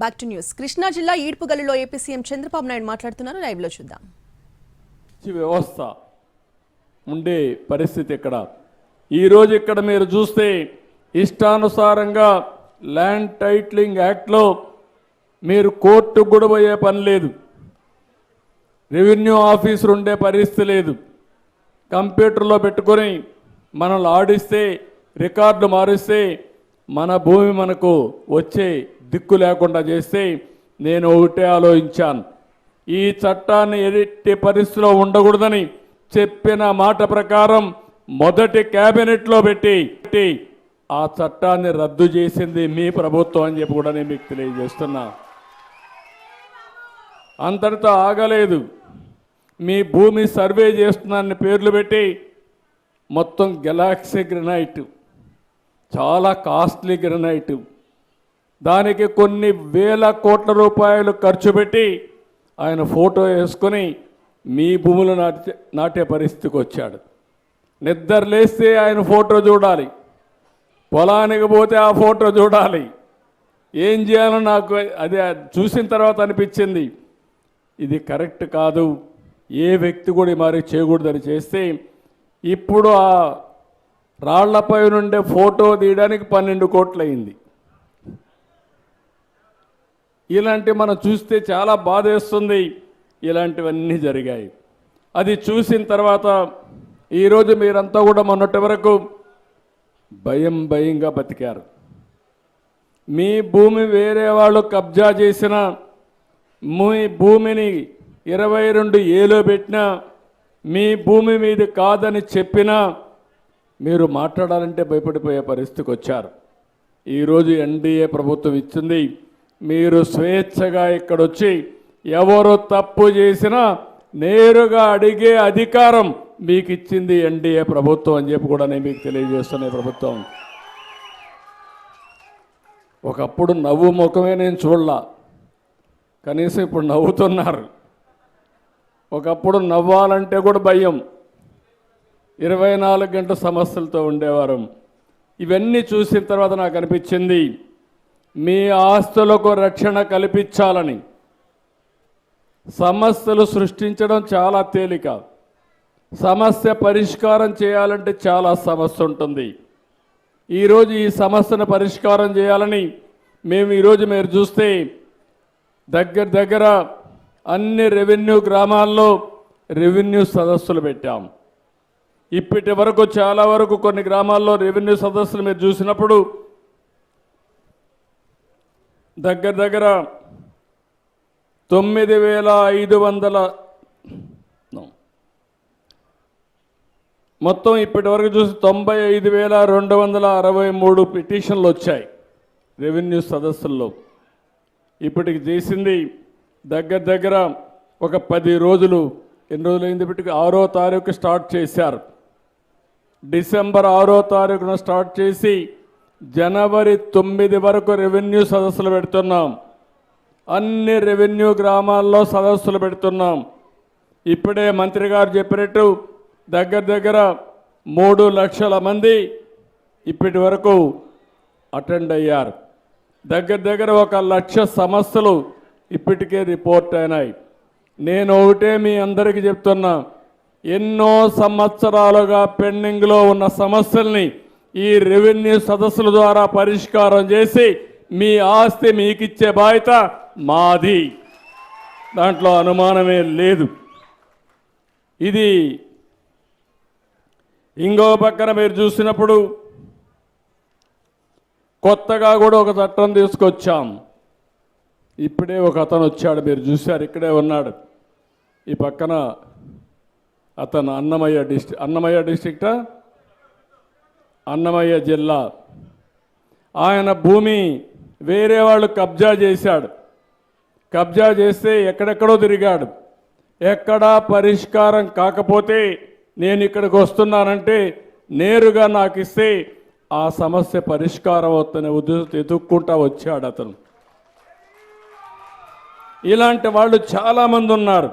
Back to news. Krishna జిల్లా ఈడ్పుగల్లులో AP CM Chandrababu Naidu మాట్లాడుతున్నారు. లైవ్ లో చూద్దాం. వ్యవస్థ ఉండే పరిస్థితి ఇక్కడ ఈరోజు ఇక్కడ మీరు చూస్తే ఇష్టానుసారంగా ల్యాండ్ టైటిలింగ్ యాక్ట్లో మీరు కోర్టుకు కూడా పోయే పని లేదు, రెవెన్యూ ఆఫీసర్ ఉండే పరిస్థితి లేదు. కంప్యూటర్లో పెట్టుకొని మనల్ని ఆడిస్తే రికార్డు మారిస్తే మన భూమి మనకు వచ్చే దిక్కు లేకుండా చేస్తే నేను ఒకటే ఆలోచించాను, ఈ చట్టాన్ని ఎట్టి పరిస్థితిలో ఉండకూడదని చెప్పిన మాట ప్రకారం మొదటి క్యాబినెట్లో పెట్టి ఆ చట్టాన్ని రద్దు చేసింది మీ ప్రభుత్వం అని చెప్పి కూడా నేను మీకు తెలియజేస్తున్నా. అంతటితో ఆగలేదు, మీ భూమి సర్వే చేస్తున్నాన్ని పేర్లు పెట్టి మొత్తం గెలాక్సీ గ్రనైట్, చాలా కాస్ట్లీ గ్రనైట్, దానికి కొన్ని వేల కోట్ల రూపాయలు ఖర్చు పెట్టి ఆయన ఫోటో వేసుకొని మీ భూములు నాటే పరిస్థితికి వచ్చాడు. నిద్ర లేస్తే ఆయన ఫోటో చూడాలి, పొలానికి పోతే ఆ ఫోటో చూడాలి. ఏం చేయాలో నాకు అది చూసిన తర్వాత అనిపించింది, ఇది కరెక్ట్ కాదు, ఏ వ్యక్తి కూడా మరి చేయకూడదని చేస్తే ఇప్పుడు ఆ రాళ్లపై నుండే ఫోటో తీయడానికి 12 కోట్లు అయింది. ఇలాంటి మనం చూస్తే చాలా బాధేస్తుంది. ఇలాంటివన్నీ జరిగాయి. అది చూసిన తర్వాత ఈరోజు మీరంతా కూడా మొన్నటి వరకు భయంగా బతికారు. మీ భూమి వేరే వాళ్ళు కబ్జా చేసిన మీ భూమిని 22A పెట్టినా, మీ భూమి మీది కాదని చెప్పినా మీరు మాట్లాడాలంటే భయపడిపోయే పరిస్థితికి వచ్చారు. ఈరోజు ఎన్డీఏ ప్రభుత్వం ఇచ్చింది, మీరు స్వేచ్ఛగా ఇక్కడొచ్చి ఎవరు తప్పు చేసినా నేరుగా అడిగే అధికారం మీకు ఇచ్చింది ఎన్డీఏ ప్రభుత్వం అని చెప్పి కూడా నేను మీకు తెలియజేస్తున్న ప్రభుత్వం. ఒకప్పుడు నవ్వు ముఖమే నేను చూడలా, కనీసం ఇప్పుడు నవ్వుతున్నారు. ఒకప్పుడు నవ్వాలంటే కూడా భయం, 24 గంటల సమస్యలతో ఉండేవారు. ఇవన్నీ చూసిన తర్వాత నాకు అనిపించింది, మీ ఆస్తులకు రక్షణ కల్పించాలని. సమస్యలు సృష్టించడం చాలా తేలిక, సమస్య పరిష్కారం చేయాలంటే చాలా సమస్య ఉంటుంది. ఈరోజు ఈ సమస్యను పరిష్కారం చేయాలని మేము ఈరోజు మీరు చూస్తే దగ్గర అన్ని రెవెన్యూ గ్రామాల్లో రెవెన్యూ సదస్సులు పెట్టాం. ఇప్పటి వరకు చాలా వరకు కొన్ని గ్రామాల్లో రెవెన్యూ సదస్సులు మీరు చూసినప్పుడు దగ్గర 9,500 మొత్తం ఇప్పటి వరకు చూసి 95,263 పిటిషన్లు వచ్చాయి రెవెన్యూ సదస్సుల్లో. ఇప్పటికి చేసింది దగ్గర ఒక 10 రోజులు. ఎన్ని రోజులు అయింది? ఇప్పటికి 6వ తారీఖు స్టార్ట్ చేశారు. డిసెంబర్ 6వ తారీఖున స్టార్ట్ చేసి జనవరి 9 వరకు రెవెన్యూ సదస్సులు పెడుతున్నాం. అన్ని రెవెన్యూ గ్రామాల్లో సదస్సులు పెడుతున్నాం. ఇప్పుడే మంత్రి గారు చెప్పినట్టు దగ్గర 3 లక్షల మంది ఇప్పటి వరకు అటెండ్ అయ్యారు. దగ్గర 1 లక్ష సమస్యలు ఇప్పటికే రిపోర్ట్ అయినాయి. నేను ఒకటే మీ అందరికీ చెప్తున్నా, ఎన్నో సంవత్సరాలుగా పెండింగ్లో ఉన్న సమస్యల్ని ఈ రెవెన్యూ సదస్సుల ద్వారా పరిష్కారం చేసి మీ ఆస్తి మీకిచ్చే బాధ్యత మాది, దాంట్లో అనుమానమే లేదు. ఇది ఇంకో పక్కన మీరు చూసినప్పుడు కొత్తగా కూడా ఒక చట్టం తీసుకొచ్చాం. ఇప్పుడే ఒక అతను వచ్చాడు, మీరు చూశారు, ఇక్కడే ఉన్నాడు. ఈ పక్కన అతను అన్నమయ్య డిస్ట్రిక్టా, అన్నమయ్య జిల్లా. ఆయన భూమి వేరే వాళ్ళు కబ్జా చేశాడు. కబ్జా చేస్తే ఎక్కడెక్కడో తిరిగాడు. ఎక్కడా పరిష్కారం కాకపోతే నేను ఇక్కడికి వస్తున్నానంటే నేరుగా నాకు ఇస్తే ఆ సమస్య పరిష్కారం అవుతుందనే ఉద్దేశంతో ఎదుక్కుంటా వచ్చాడు అతను. ఇలాంటి వాళ్ళు చాలామంది ఉన్నారు.